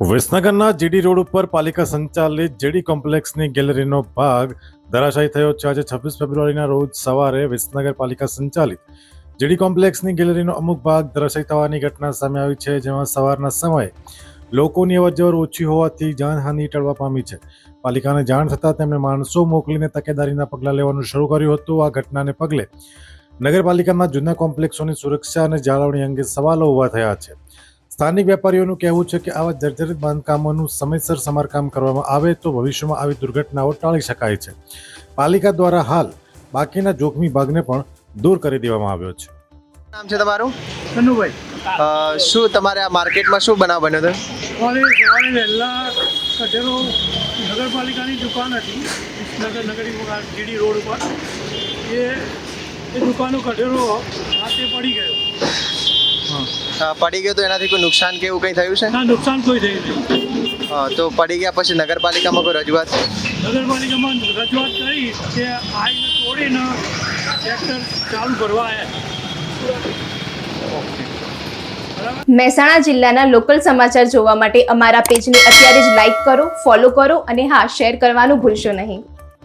વિસનગરના GD road ઉપર પાલિકા સંચાલિત જેડી કોમ્પ્લેક્સની ગેલેરીનો ભાગ ધરાશાયી થયો છે. આજે 26 ફેબ્રુઆરીના રોજ સવારે વિસનગર પાલિકા સંચાલિત જેડી કોમ્પ્લેક્સની ગેલેરીનો અમુક ભાગ ધરાશાયી થવાની ઘટના સામે આવી છે, જેમાં સવારના સમયે લોકોની અવરજવર ઓછી હોવાથી જાનહાનિ ટળવા પામી છે. પાલિકાને જાણ થતાં તેમણે માણસો મોકલીને તકેદારીના પગલાં લેવાનું શરૂ કર્યું હતું. આ ઘટનાને પગલે નગરપાલિકાના જૂના કોમ્પ્લેક્સોની સુરક્ષા અને જાળવણી અંગે સવાલો ઊભા થયા છે. સ્થાનિક વેપારીઓનું કહેવું છે કે આવા જર્જરિત બાંધકામોનું સમયસર સમારકામ કરવામાં આવે તો ભવિષ્યમાં આવી દુર્ઘટનાઓ ટાળી શકાય છે. પાલિકા દ્વારા હાલ બાકીના જોખમી ભાગને પણ દૂર કરી દેવામાં આવ્યો છે. નામ છે તમારું? કનુભાઈ, શું તમારે આ માર્કેટમાં શું બનાવ બન્યો હતો? સવારે વહેલા કઢેરો નગરપાલિકાની દુકાન હતી નગરી જીડી રોડ ઉપર. એ દુકાનનો કઢેરો હાથે પડી ગયો. પડી ગયો તો એનાથી કોઈ નુકસાન કે એવું કંઈ થયું છે? ના, નુકસાન કોઈ થયું નહીં. તો પડી ગયા પછી નગરપાલિકામાં કોઈ રજૂઆત? નગરપાલિકામાં રજૂઆત કરી કે આઈને તોડીને ટ્રેક્ટર ચાલુ કરવા આવ્યા. મહેસાણા જિલ્લાના લોકલ સમાચાર જોવા માટે અમારા પેજને અત્યારે જ લાઈક કરો, ફોલો કરો અને હા, શેર કરવાનું ભૂલશો નહીં.